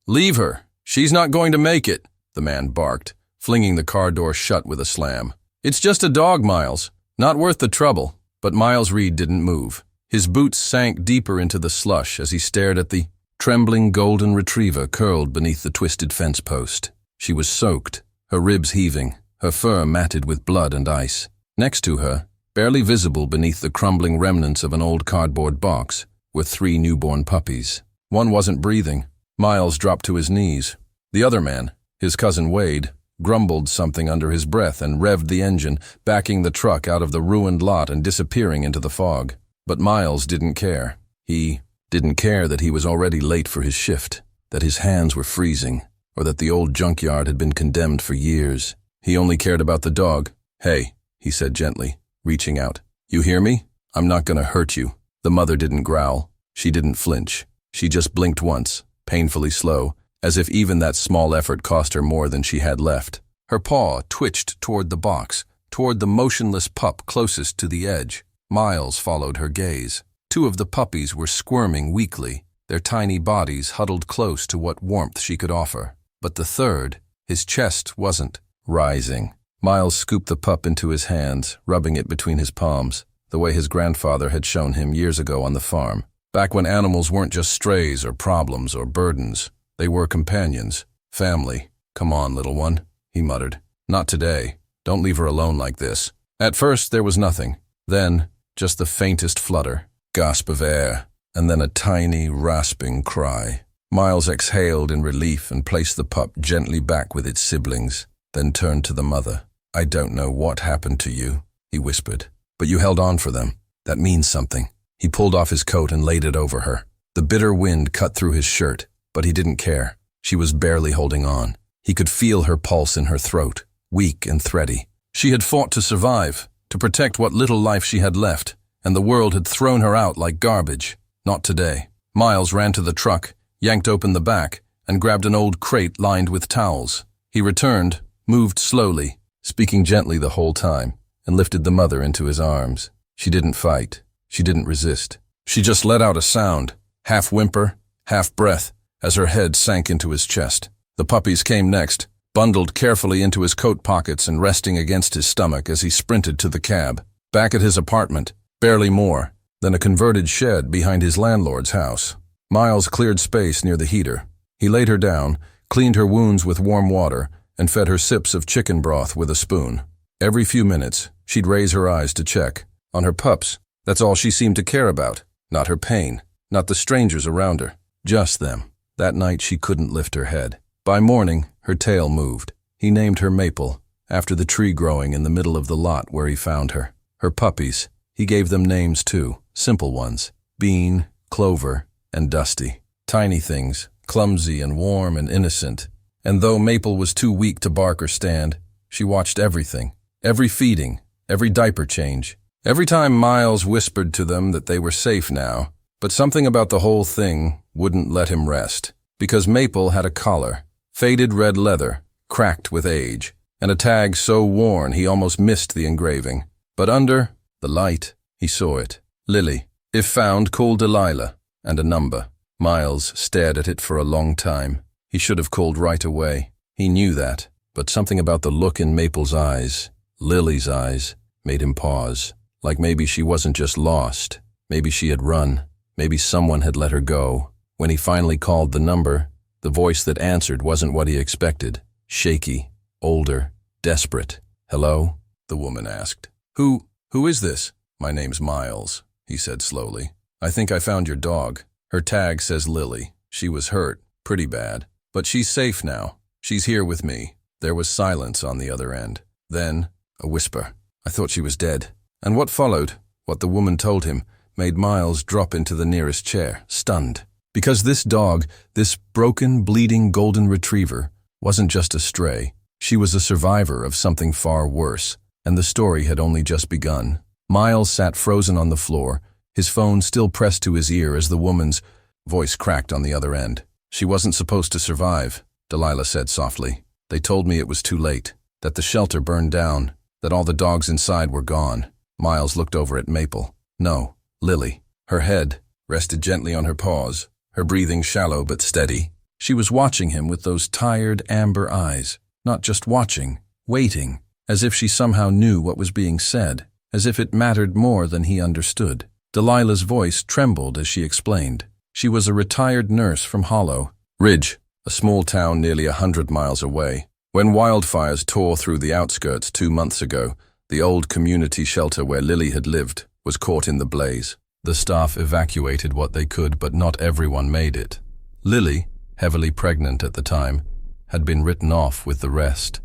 "Leave her. She's not going to make it," the man barked, flinging the car door shut with a slam. "It's just a dog, Miles. Not worth the trouble." But Miles Reed didn't move. His boots sank deeper into the slush as he stared at the trembling golden retriever curled beneath the twisted fence post. She was soaked, her ribs heaving, her fur matted with blood and ice. Next to her, barely visible beneath the crumbling remnants of an old cardboard box, were 3 newborn puppies. One wasn't breathing. Miles dropped to his knees. The other man, his cousin Wade, grumbled something under his breath and revved the engine, backing the truck out of the ruined lot and disappearing into the fog. But Miles didn't care. He didn't care that he was already late for his shift, that his hands were freezing, or that the old junkyard had been condemned for years. He only cared about the dog. "Hey," he said gently, reaching out. "You hear me? I'm not gonna hurt you." The mother didn't growl. She didn't flinch. She just blinked once, painfully slow, as if even that small effort cost her more than she had left. Her paw twitched toward the box, toward the motionless pup closest to the edge. Miles followed her gaze. 2 of the puppies were squirming weakly, their tiny bodies huddled close to what warmth she could offer. But the third, his chest wasn't rising. Miles scooped the pup into his hands, rubbing it between his palms, the way his grandfather had shown him years ago on the farm. Back when animals weren't just strays or problems or burdens. They were companions, family. "Come on, little one," he muttered. "Not today. Don't leave her alone like this." At first there was nothing. Then, just the faintest flutter, gasp of air, and then a tiny, rasping cry. Miles exhaled in relief and placed the pup gently back with its siblings, then turned to the mother. "I don't know what happened to you," he whispered, "but you held on for them. That means something." He pulled off his coat and laid it over her. The bitter wind cut through his shirt, but he didn't care. She was barely holding on. He could feel her pulse in her throat, weak and thready. She had fought to survive, to protect what little life she had left, and the world had thrown her out like garbage. Not today. Miles ran to the truck, yanked open the back, and grabbed an old crate lined with towels. He returned, moved slowly, speaking gently the whole time, and lifted the mother into his arms. She didn't fight. She didn't resist. She just let out a sound, half whimper, half breath, as her head sank into his chest. The puppies came next, bundled carefully into his coat pockets and resting against his stomach as he sprinted to the cab. Back at his apartment, barely more than a converted shed behind his landlord's house. Miles cleared space near the heater. He laid her down, cleaned her wounds with warm water, and fed her sips of chicken broth with a spoon. Every few minutes, she'd raise her eyes to check. On her pups, that's all she seemed to care about. Not her pain, not the strangers around her, just them. That night she couldn't lift her head. By morning, her tail moved. He named her Maple, after the tree growing in the middle of the lot where he found her. Her puppies, he gave them names too, simple ones. Bean, Clover, and Dusty. Tiny things, clumsy and warm and innocent. And though Maple was too weak to bark or stand, she watched everything. Every feeding, every diaper change. Every time Miles whispered to them that they were safe now, but something about the whole thing wouldn't let him rest. Because Maple had a collar, faded red leather, cracked with age, and a tag so worn he almost missed the engraving. But under the light, he saw it. Lily. If found, call Delilah. And a number. Miles stared at it for a long time. He should have called right away. He knew that, but something about the look in Maple's eyes, Lily's eyes, made him pause. Like maybe she wasn't just lost. Maybe she had run. Maybe someone had let her go. When he finally called the number, the voice that answered wasn't what he expected. Shaky, older, desperate. "Hello?" the woman asked. Who is this?" "My name's Miles," he said slowly. "I think I found your dog. Her tag says Lily. She was hurt, pretty bad. But she's safe now. She's here with me." There was silence on the other end. Then, a whisper. "I thought she was dead." And what followed, what the woman told him, made Miles drop into the nearest chair, stunned. Because this dog, this broken, bleeding golden retriever, wasn't just a stray. She was a survivor of something far worse, and the story had only just begun. Miles sat frozen on the floor, his phone still pressed to his ear as the woman's voice cracked on the other end. "She wasn't supposed to survive," Delilah said softly. "They told me it was too late, that the shelter burned down, that all the dogs inside were gone." Miles looked over at Maple. No, Lily. Her head rested gently on her paws, her breathing shallow but steady. She was watching him with those tired amber eyes, not just watching, waiting, as if she somehow knew what was being said, as if it mattered more than he understood. Delilah's voice trembled as she explained. She was a retired nurse from Hollow Ridge, a small town nearly 100 miles away. When wildfires tore through the outskirts 2 months ago, the old community shelter where Lily had lived was caught in the blaze. The staff evacuated what they could, but not everyone made it. Lily, heavily pregnant at the time, had been written off with the rest.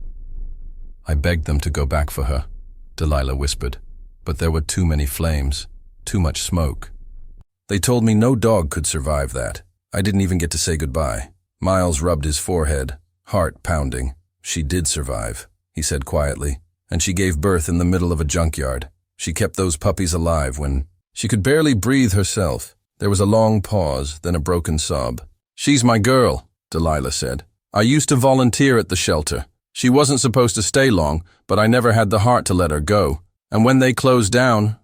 I begged them to go back for her, Delilah whispered, but there were too many flames, too much smoke. They told me no dog could survive that. I didn't even get to say goodbye. Miles rubbed his forehead, heart pounding. She did survive, he said quietly, and she gave birth in the middle of a junkyard. She kept those puppies alive when she could barely breathe herself. There was a long pause, then a broken sob. "She's my girl," Delilah said. "I used to volunteer at the shelter. She wasn't supposed to stay long, but I never had the heart to let her go. And when they closed down,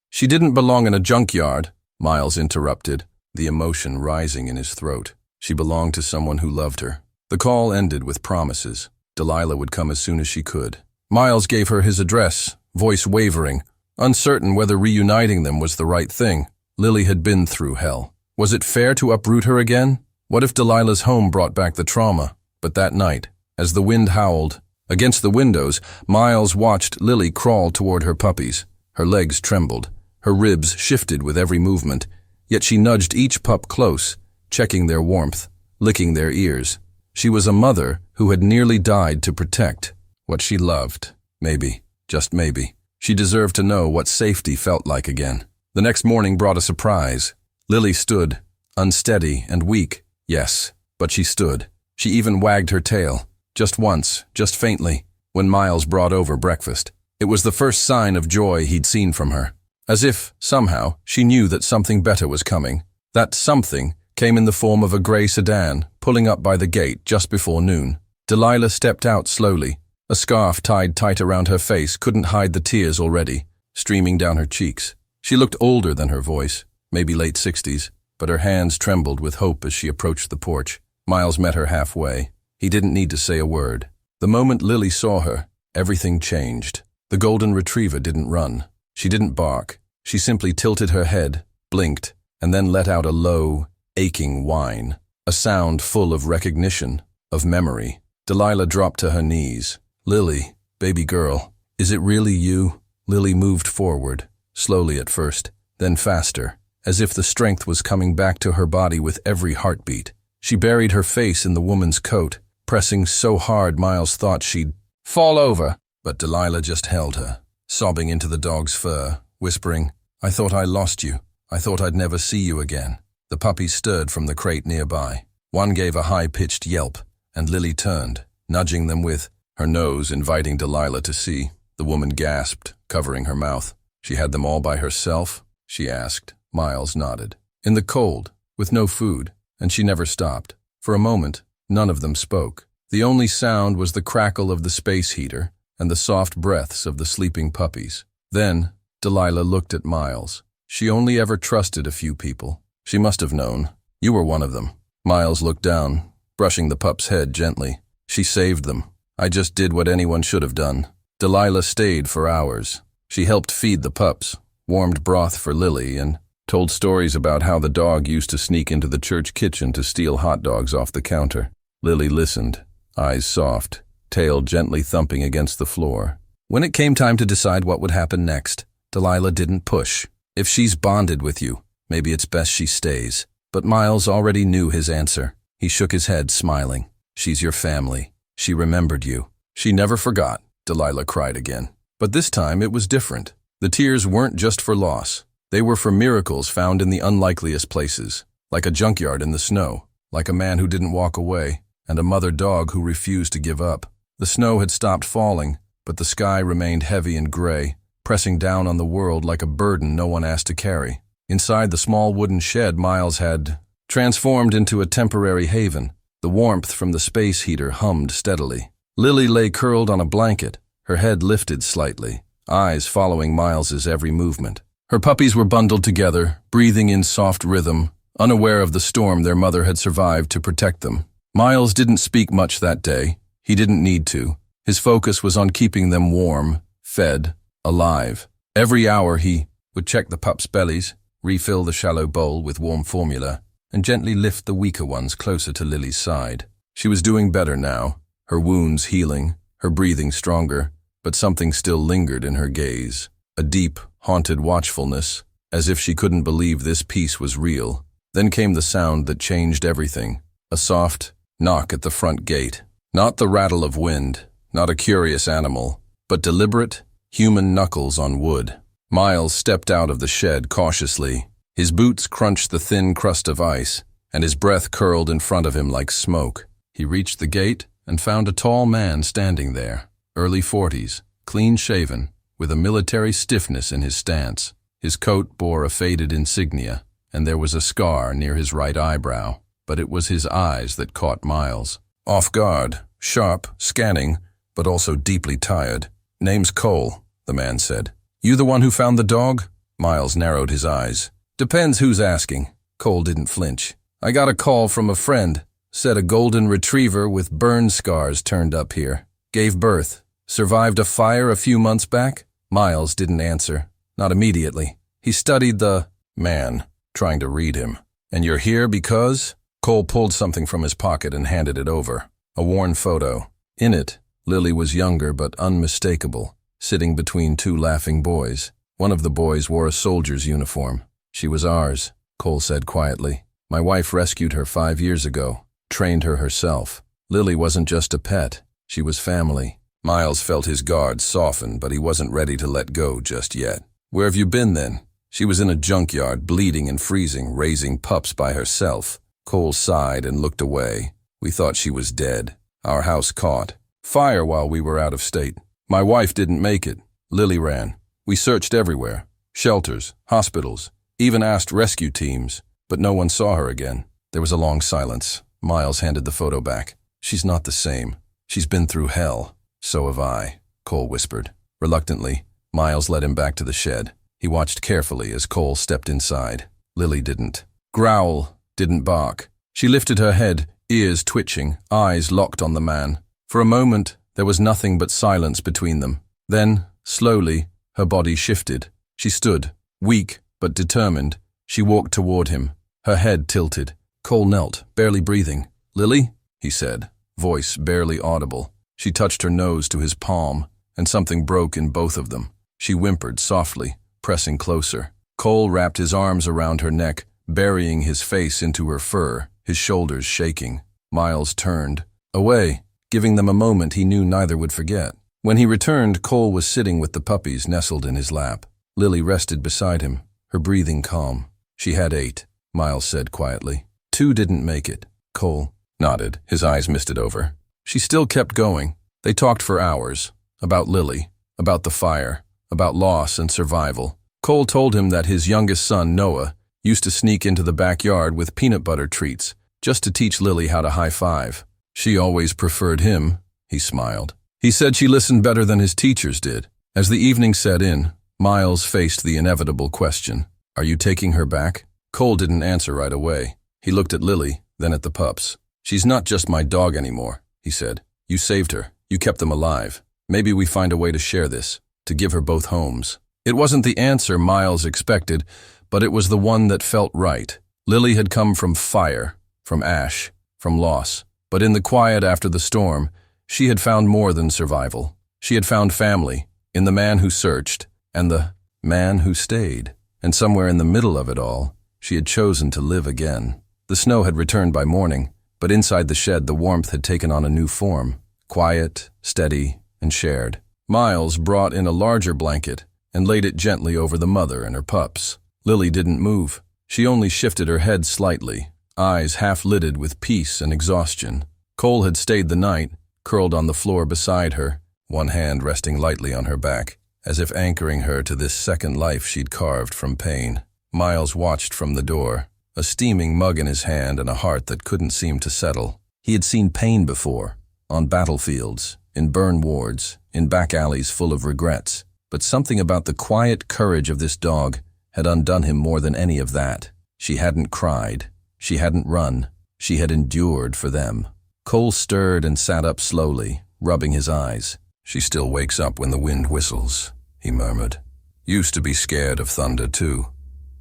She didn't belong in a junkyard," Miles interrupted, the emotion rising in his throat. She belonged to someone who loved her. The call ended with promises. Delilah would come as soon as she could. Miles gave her his address, voice wavering, uncertain whether reuniting them was the right thing. Lily had been through hell. Was it fair to uproot her again? What if Delilah's home brought back the trauma? But that night, as the wind howled against the windows, Miles watched Lily crawl toward her puppies. Her legs trembled. Her ribs shifted with every movement, yet she nudged each pup close, checking their warmth, licking their ears. She was a mother who had nearly died to protect what she loved. Maybe, just maybe, she deserved to know what safety felt like again. The next morning brought a surprise. Lily stood, unsteady and weak. Yes, but she stood. She even wagged her tail, just once, just faintly, when Miles brought over breakfast. It was the first sign of joy he'd seen from her. As if, somehow, she knew that something better was coming. That something came in the form of a gray sedan, pulling up by the gate just before noon. Delilah stepped out slowly. A scarf tied tight around her face couldn't hide the tears already, streaming down her cheeks. She looked older than her voice, maybe late 60s, but her hands trembled with hope as she approached the porch. Miles met her halfway. He didn't need to say a word. The moment Lily saw her, everything changed. The golden retriever didn't run. She didn't bark. She simply tilted her head, blinked, and then let out a low, aching whine, a sound full of recognition, of memory. Delilah dropped to her knees. "Lily, baby girl, is it really you?" Lily moved forward, slowly at first, then faster, as if the strength was coming back to her body with every heartbeat. She buried her face in the woman's coat, pressing so hard Miles thought she'd fall over. But Delilah just held her, sobbing into the dog's fur, whispering, "I thought I lost you. I thought I'd never see you again." The puppies stirred from the crate nearby. One gave a high-pitched yelp, and Lily turned, nudging them with her nose, inviting Delilah to see. The woman gasped, covering her mouth. "She had them all by herself?" she asked. Miles nodded. "In the cold, with no food," and she never stopped. For a moment, none of them spoke. The only sound was the crackle of the space heater and the soft breaths of the sleeping puppies. Then, Delilah looked at Miles. She only ever trusted a few people. She must have known. "You were one of them." Miles looked down, brushing the pup's head gently. "She saved them. I just did what anyone should have done." Delilah stayed for hours. She helped feed the pups, warmed broth for Lily, and told stories about how the dog used to sneak into the church kitchen to steal hot dogs off the counter. Lily listened, eyes soft, tail gently thumping against the floor. When it came time to decide what would happen next, Delilah didn't push. "If she's bonded with you, maybe it's best she stays." But Miles already knew his answer. He shook his head, smiling. "She's your family. She remembered you." "She never forgot," Delilah cried again. But this time it was different. The tears weren't just for loss. They were for miracles found in the unlikeliest places, like a junkyard in the snow, like a man who didn't walk away, and a mother dog who refused to give up. The snow had stopped falling, but the sky remained heavy and gray, pressing down on the world like a burden no one asked to carry. Inside the small wooden shed Miles had transformed into a temporary haven. The warmth from the space heater hummed steadily. Lily lay curled on a blanket, her head lifted slightly, eyes following Miles's every movement. Her puppies were bundled together, breathing in soft rhythm, Unaware of the storm, their mother had survived to protect them. Miles didn't speak much that day. He didn't need to. His focus was on keeping them warm, fed, alive. Every hour he would check the pups' bellies, refill the shallow bowl with warm formula, and gently lift the weaker ones closer to Lily's side. She was doing better now, her wounds healing, her breathing stronger, but something still lingered in her gaze. A deep, haunted watchfulness, as if she couldn't believe this peace was real. Then came the sound that changed everything. A soft knock at the front gate. Not the rattle of wind, not a curious animal, but deliberate, human knuckles on wood. Miles stepped out of the shed cautiously. His boots crunched the thin crust of ice, and his breath curled in front of him like smoke. He reached the gate and found a tall man standing there, early 40s, clean-shaven, with a military stiffness in his stance. His coat bore a faded insignia, and there was a scar near his right eyebrow, but it was his eyes that caught Miles. Off guard, sharp, scanning, but also deeply tired. "Name's Cole," the man said. "You the one who found the dog?" Miles narrowed his eyes. "Depends who's asking." Cole didn't flinch. "I got a call from a friend. Said a golden retriever with burn scars turned up here. Gave birth. Survived a fire a few months back?" Miles didn't answer. Not immediately. He studied the man, trying to read him. "And you're here because?" Cole pulled something from his pocket and handed it over. A worn photo. In it, Lily was younger but unmistakable, sitting between two laughing boys. One of the boys wore a soldier's uniform. "She was ours," Cole said quietly. "My wife rescued her 5 years ago, trained her herself. Lily wasn't just a pet, she was family." Miles felt his guard soften, but he wasn't ready to let go just yet. "Where have you been then?" "She was in a junkyard, bleeding and freezing, raising pups by herself." Cole sighed and looked away. "We thought she was dead. Our house caught fire while we were out of state. My wife didn't make it. Lily ran. We searched everywhere. Shelters, hospitals, even asked rescue teams, but no one saw her again." There was a long silence. Miles handed the photo back. "She's not the same. She's been through hell." "So have I," Cole whispered. Reluctantly, Miles led him back to the shed. He watched carefully as Cole stepped inside. Lily didn't growl, didn't bark. She lifted her head, ears twitching, eyes locked on the man. For a moment, there was nothing but silence between them. Then, slowly, her body shifted. She stood, weak but determined. She walked toward him, her head tilted. Cole knelt, barely breathing. "Lily?" he said, voice barely audible. She touched her nose to his palm, and something broke in both of them. She whimpered softly, pressing closer. Cole wrapped his arms around her neck, burying his face into her fur, his shoulders shaking. Miles turned away, giving them a moment he knew neither would forget. When he returned, Cole was sitting with the puppies nestled in his lap. Lily rested beside him, her breathing calm. "She had 8, Miles said quietly. 2 didn't make it." Cole nodded, his eyes misted over. She still kept going. They talked for hours, about Lily, about the fire, about loss and survival. Cole told him that his youngest son, Noah, used to sneak into the backyard with peanut butter treats, just to teach Lily how to high-five. She always preferred him, he smiled. He said she listened better than his teachers did. As the evening set in, Miles faced the inevitable question. "Are you taking her back?" Cole didn't answer right away. He looked at Lily, then at the pups. "She's not just my dog anymore," he said. "You saved her. You kept them alive. Maybe we find a way to share this, to give her both homes." It wasn't the answer Miles expected, but it was the one that felt right. Lily had come from fire, from ash, from loss. But in the quiet after the storm, she had found more than survival. She had found family, in the man who searched, and the man who stayed. And somewhere in the middle of it all, she had chosen to live again. The snow had returned by morning, but inside the shed the warmth had taken on a new form, quiet, steady, and shared. Miles brought in a larger blanket and laid it gently over the mother and her pups. Lily didn't move. She only shifted her head slightly, eyes half-lidded with peace and exhaustion. Cole had stayed the night, curled on the floor beside her, one hand resting lightly on her back, as if anchoring her to this second life she'd carved from pain. Miles watched from the door, a steaming mug in his hand and a heart that couldn't seem to settle. He had seen pain before, on battlefields, in burn wards, in back alleys full of regrets. But something about the quiet courage of this dog had undone him more than any of that. She hadn't cried. She hadn't run. She had endured for them. Cole stirred and sat up slowly, rubbing his eyes. "She still wakes up when the wind whistles," he murmured. "Used to be scared of thunder too,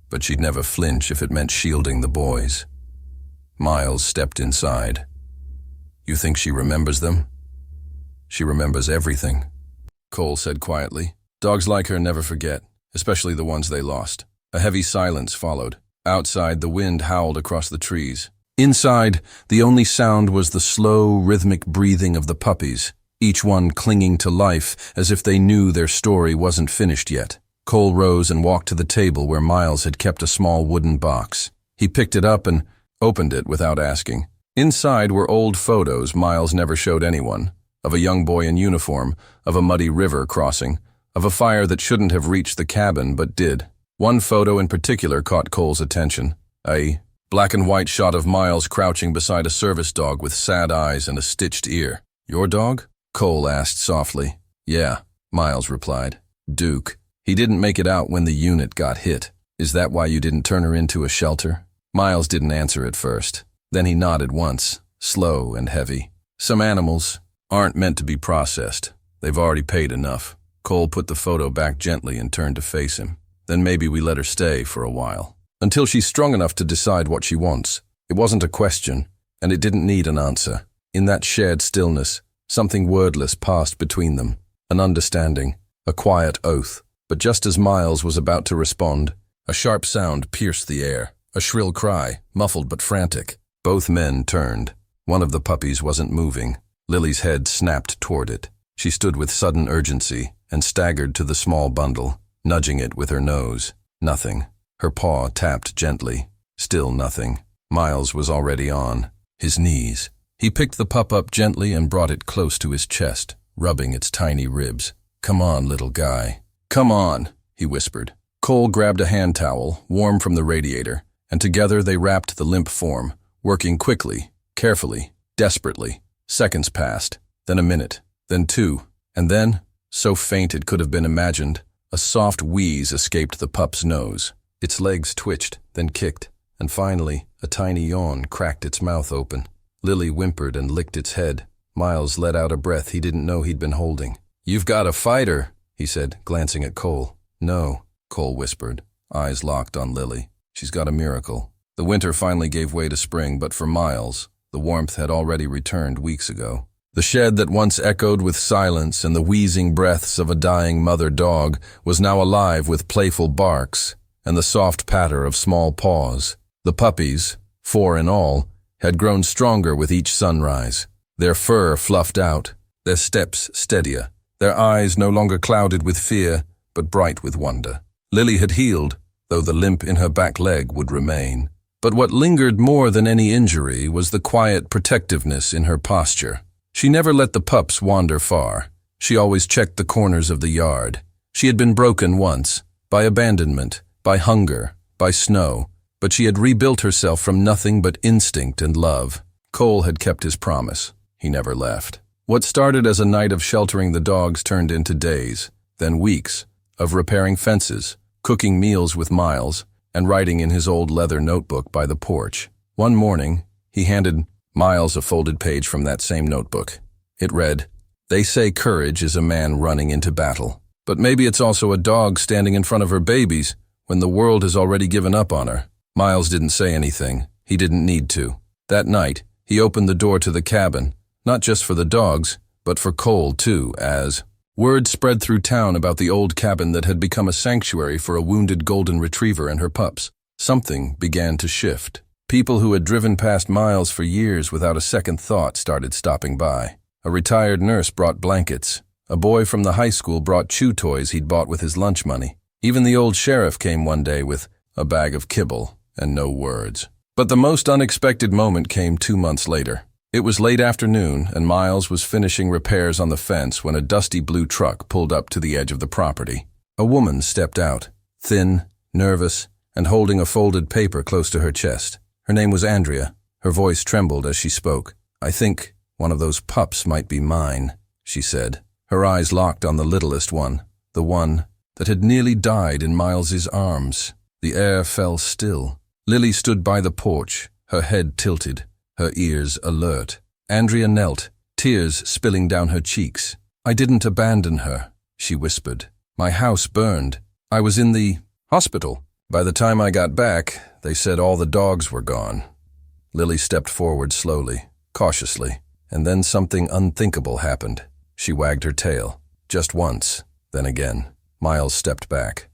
but she'd never flinch if it meant shielding the boys." Miles stepped inside. "You think she remembers them?" "She remembers everything," Cole said quietly. "Dogs like her never forget, especially the ones they lost." A heavy silence followed. Outside, the wind howled across the trees. Inside, the only sound was the slow, rhythmic breathing of the puppies, each one clinging to life as if they knew their story wasn't finished yet. Cole rose and walked to the table where Miles had kept a small wooden box. He picked it up and opened it without asking. Inside were old photos Miles never showed anyone, of a young boy in uniform, of a muddy river crossing, of a fire that shouldn't have reached the cabin but did. One photo in particular caught Cole's attention, a black and white shot of Miles crouching beside a service dog with sad eyes and a stitched ear. "Your dog?" Cole asked softly. "Yeah," Miles replied. "Duke. He didn't make it out when the unit got hit. Is that why you didn't turn her into a shelter?" Miles didn't answer at first. Then he nodded once, slow and heavy. "Some animals aren't meant to be processed. They've already paid enough." Cole put the photo back gently and turned to face him. "Then maybe we let her stay for a while. Until she's strong enough to decide what she wants." It wasn't a question, and it didn't need an answer. In that shared stillness, something wordless passed between them. An understanding, a quiet oath. But just as Miles was about to respond, a sharp sound pierced the air. A shrill cry, muffled but frantic. Both men turned. One of the puppies wasn't moving. Lily's head snapped toward it. She stood with sudden urgency and staggered to the small bundle, nudging it with her nose. Nothing. Her paw tapped gently. Still nothing. Miles was already on his knees. He picked the pup up gently and brought it close to his chest, rubbing its tiny ribs. "Come on, little guy. Come on," he whispered. Cole grabbed a hand towel, warm from the radiator, and together they wrapped the limp form, working quickly, carefully, desperately. Seconds passed, then a minute, then two, and then, so faint it could have been imagined, a soft wheeze escaped the pup's nose. Its legs twitched, then kicked, and finally, a tiny yawn cracked its mouth open. Lily whimpered and licked its head. Miles let out a breath he didn't know he'd been holding. "You've got a fighter," he said, glancing at Cole. "No," Cole whispered, eyes locked on Lily. "She's got a miracle." The winter finally gave way to spring, but for Miles, the warmth had already returned weeks ago. The shed that once echoed with silence and the wheezing breaths of a dying mother dog was now alive with playful barks and the soft patter of small paws. The puppies, 4 in all, had grown stronger with each sunrise. Their fur fluffed out, their steps steadier, their eyes no longer clouded with fear, but bright with wonder. Lily had healed, though the limp in her back leg would remain. But what lingered more than any injury was the quiet protectiveness in her posture. She never let the pups wander far. She always checked the corners of the yard. She had been broken once, by abandonment, by hunger, by snow, but she had rebuilt herself from nothing but instinct and love. Cole had kept his promise. He never left. What started as a night of sheltering the dogs turned into days, then weeks, of repairing fences, cooking meals with Miles, and writing in his old leather notebook by the porch. One morning, he handed Miles a folded page from that same notebook. It read, "They say courage is a man running into battle, but maybe it's also a dog standing in front of her babies when the world has already given up on her." Miles didn't say anything. He didn't need to. That night, he opened the door to the cabin, not just for the dogs, but for Cole too, as word spread through town about the old cabin that had become a sanctuary for a wounded golden retriever and her pups. Something began to shift. People who had driven past Miles for years without a second thought started stopping by. A retired nurse brought blankets. A boy from the high school brought chew toys he'd bought with his lunch money. Even the old sheriff came one day with a bag of kibble and no words. But the most unexpected moment came 2 months later. It was late afternoon, and Miles was finishing repairs on the fence when a dusty blue truck pulled up to the edge of the property. A woman stepped out, thin, nervous, and holding a folded paper close to her chest. Her name was Andrea. Her voice trembled as she spoke. "I think one of those pups might be mine," she said. Her eyes locked on the littlest one, the one that had nearly died in Miles's arms. The air fell still. Lily stood by the porch, her head tilted, her ears alert. Andrea knelt, tears spilling down her cheeks. "I didn't abandon her," she whispered. "My house burned. I was in the hospital. By the time I got back, they said all the dogs were gone." Lily stepped forward slowly, cautiously, and then something unthinkable happened. She wagged her tail, just once, then again. Miles stepped back.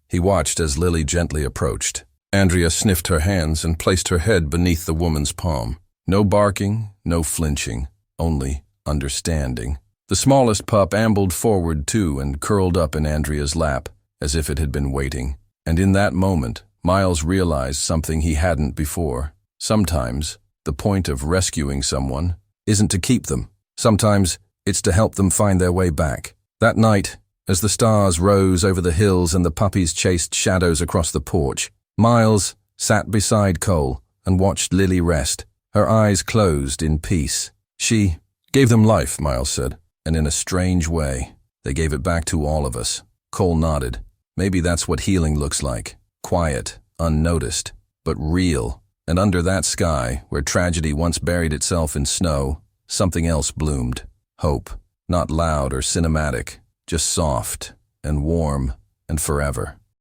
He watched as Lily gently approached. Andrea sniffed her hands and placed her head beneath the woman's palm. No barking, no flinching, only understanding. The smallest pup ambled forward too and curled up in Andrea's lap, as if it had been waiting. And in that moment, Miles realized something he hadn't before. Sometimes, the point of rescuing someone isn't to keep them. Sometimes, it's to help them find their way back. That night, as the stars rose over the hills and the puppies chased shadows across the porch, Miles sat beside Cole and watched Lily rest, her eyes closed in peace. "She gave them life," Miles said, "and in a strange way, they gave it back to all of us." Cole nodded. "Maybe that's what healing looks like. Quiet, unnoticed, but real. And under that sky, where tragedy once buried itself in snow, something else bloomed. Hope. Not loud or cinematic, just soft and warm and forever."